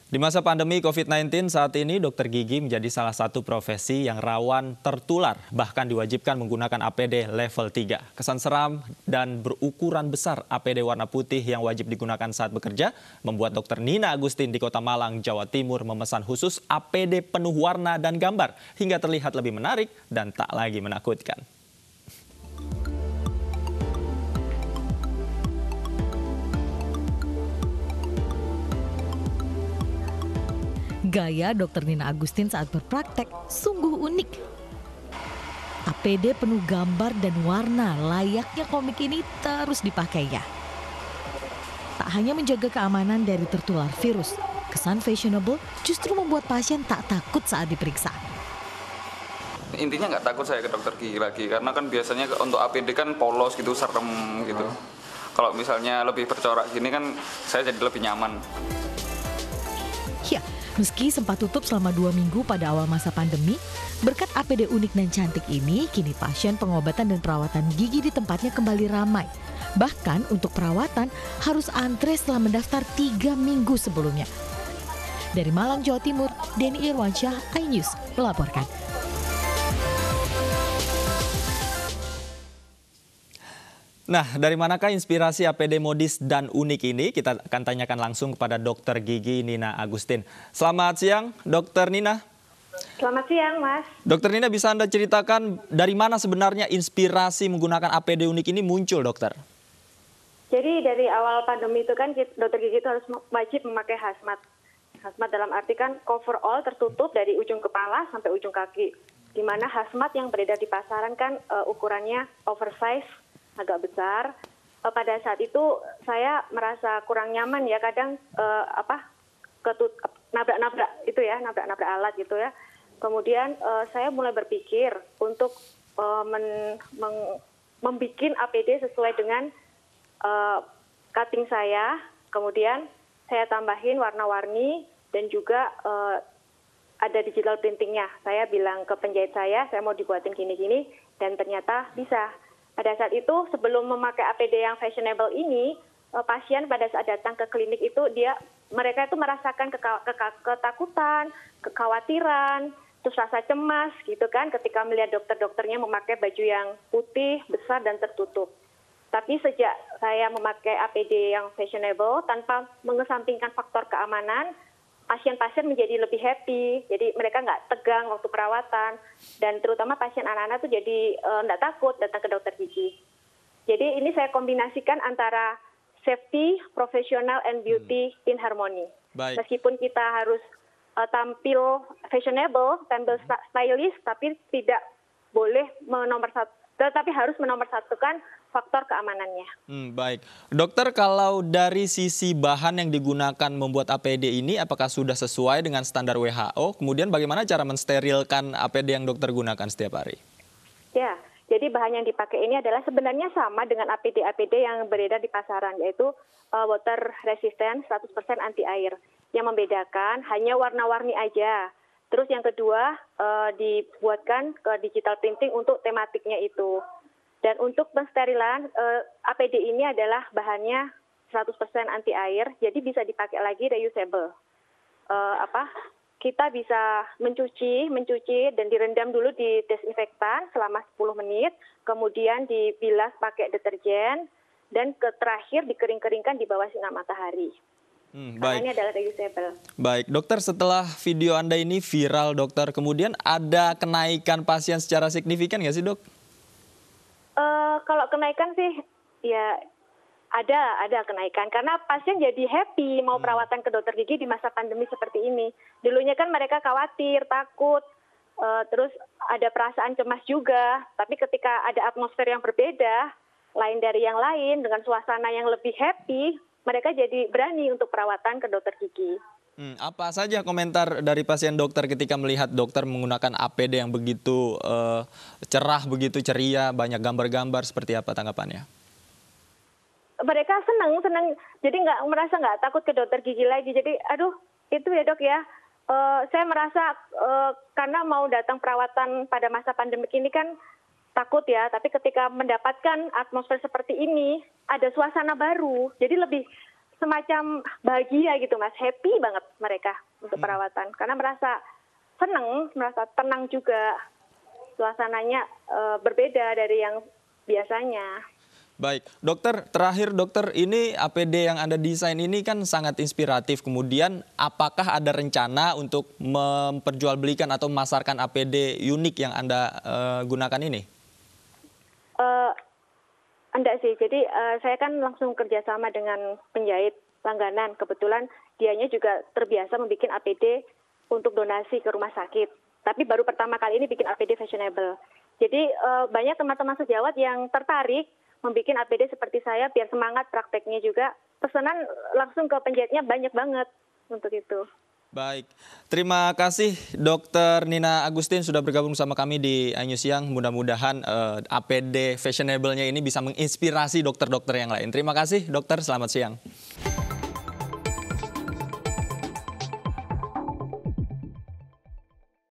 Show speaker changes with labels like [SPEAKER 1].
[SPEAKER 1] Di masa pandemi COVID-19 saat ini, dokter gigi menjadi salah satu profesi yang rawan tertular, bahkan diwajibkan menggunakan APD level 3. Kesan seram dan berukuran besar APD warna putih yang wajib digunakan saat bekerja membuat dokter Nina Agustin di Kota Malang, Jawa Timur memesan khusus APD penuh warna dan gambar hingga terlihat lebih menarik dan tak lagi menakutkan.
[SPEAKER 2] Gaya Dr. Nina Agustin saat berpraktek sungguh unik. APD penuh gambar dan warna layaknya komik ini terus dipakainya. Tak hanya menjaga keamanan dari tertular virus, kesan fashionable justru membuat pasien tak takut saat diperiksa.
[SPEAKER 3] Intinya nggak takut saya ke dokter gigi lagi, karena kan biasanya untuk APD kan polos gitu, serem gitu. Kalau misalnya lebih bercorak gini kan saya jadi lebih nyaman.
[SPEAKER 2] Ya, meski sempat tutup selama 2 minggu pada awal masa pandemi, berkat APD unik dan cantik ini, kini pasien pengobatan dan perawatan gigi di tempatnya kembali ramai. Bahkan untuk perawatan harus antre setelah mendaftar 3 minggu sebelumnya. Dari Malang, Jawa Timur, Denny Irwansyah, iNews melaporkan.
[SPEAKER 1] Nah, dari manakah inspirasi APD modis dan unik ini? Kita akan tanyakan langsung kepada dokter gigi Nina Agustin. Selamat siang, dokter Nina.
[SPEAKER 4] Selamat siang, Mas.
[SPEAKER 1] Dokter Nina, bisa Anda ceritakan dari mana sebenarnya inspirasi menggunakan APD unik ini muncul, dokter?
[SPEAKER 4] Jadi dari awal pandemi itu kan dokter gigi itu harus wajib memakai hazmat. Hazmat dalam arti kan coverall tertutup dari ujung kepala sampai ujung kaki. Di mana hazmat yang beredar di pasaran kan ukurannya oversize, agak besar. Pada saat itu saya merasa kurang nyaman ya, kadang nabrak-nabrak itu ya, nabrak-nabrak alat gitu ya. Kemudian saya mulai berpikir untuk membuat APD sesuai dengan cutting saya. Kemudian saya tambahin warna-warni dan juga ada digital printingnya. Saya bilang ke penjahit saya mau dibuatin gini-gini, dan ternyata bisa. Pada saat itu sebelum memakai APD yang fashionable ini, pasien pada saat datang ke klinik itu mereka itu merasakan ketakutan, kekhawatiran, terus rasa cemas gitu kan ketika melihat dokter-dokternya memakai baju yang putih, besar dan tertutup. Tapi sejak saya memakai APD yang fashionable tanpa mengesampingkan faktor keamanan, pasien-pasien menjadi lebih happy, jadi mereka nggak tegang waktu perawatan, dan terutama pasien anak-anak tuh jadi nggak takut datang ke dokter gigi. Jadi ini saya kombinasikan antara safety, professional, and beauty in harmony.
[SPEAKER 1] Baik.
[SPEAKER 4] Meskipun kita harus tampil fashionable, tampil stylish, tapi tidak boleh tetapi harus menomorsatukan faktor keamanannya.
[SPEAKER 1] Baik. Dokter, kalau dari sisi bahan yang digunakan membuat APD ini, apakah sudah sesuai dengan standar WHO? Kemudian bagaimana cara mensterilkan APD yang dokter gunakan setiap hari?
[SPEAKER 4] Ya, jadi bahan yang dipakai ini adalah sebenarnya sama dengan APD-APD yang beredar di pasaran, yaitu water resistant 100% anti air. Yang membedakan hanya warna-warni aja. Terus yang kedua, dibuatkan ke digital printing untuk tematiknya itu. Dan untuk pensterilan, APD ini adalah bahannya 100% anti air, jadi bisa dipakai lagi reusable. Kita bisa mencuci dan direndam dulu di desinfektan selama 10 menit, kemudian dibilas pakai deterjen, dan terakhir dikering-keringkan di bawah sinar matahari. Karena ini adalah reusable.
[SPEAKER 1] Baik, dokter, setelah video Anda ini viral, dokter, kemudian ada kenaikan pasien secara signifikan nggak sih, dok?
[SPEAKER 4] Kalau kenaikan sih, ya ada kenaikan. Karena pasien jadi happy mau perawatan ke dokter gigi di masa pandemi seperti ini. Dulunya kan mereka khawatir, takut, terus ada perasaan cemas juga. Tapi ketika ada atmosfer yang berbeda, lain dari yang lain, dengan suasana yang lebih happy, mereka jadi berani untuk perawatan ke dokter gigi.
[SPEAKER 1] Apa saja komentar dari pasien dokter ketika melihat dokter menggunakan APD yang begitu cerah, begitu ceria, banyak gambar-gambar, seperti apa tanggapannya?
[SPEAKER 4] Mereka senang, jadi merasa nggak takut ke dokter gigi lagi. Jadi, aduh, itu ya dok ya, saya merasa karena mau datang perawatan pada masa pandemi ini kan takut ya, tapi ketika mendapatkan atmosfer seperti ini, ada suasana baru, jadi lebih semacam bahagia gitu Mas, happy banget mereka untuk perawatan karena merasa seneng, merasa tenang juga, suasananya berbeda dari yang biasanya.
[SPEAKER 1] Baik, dokter, terakhir dokter, ini APD yang Anda desain ini kan sangat inspiratif. Kemudian apakah ada rencana untuk memperjualbelikan atau memasarkan APD unik yang Anda gunakan ini?
[SPEAKER 4] Enggak sih, jadi saya kan langsung kerjasama dengan penjahit langganan. Kebetulan dianya juga terbiasa membuat APD untuk donasi ke rumah sakit. Tapi baru pertama kali ini bikin APD fashionable. Jadi banyak teman-teman sejawat yang tertarik membuat APD seperti saya biar semangat prakteknya juga. Pesanan langsung ke penjahitnya banyak banget untuk itu.
[SPEAKER 1] Baik, terima kasih Dr. Nina Agustin sudah bergabung sama kami di iNews Siang. Mudah-mudahan APD fashionable-nya ini bisa menginspirasi dokter-dokter yang lain. Terima kasih dokter, selamat siang.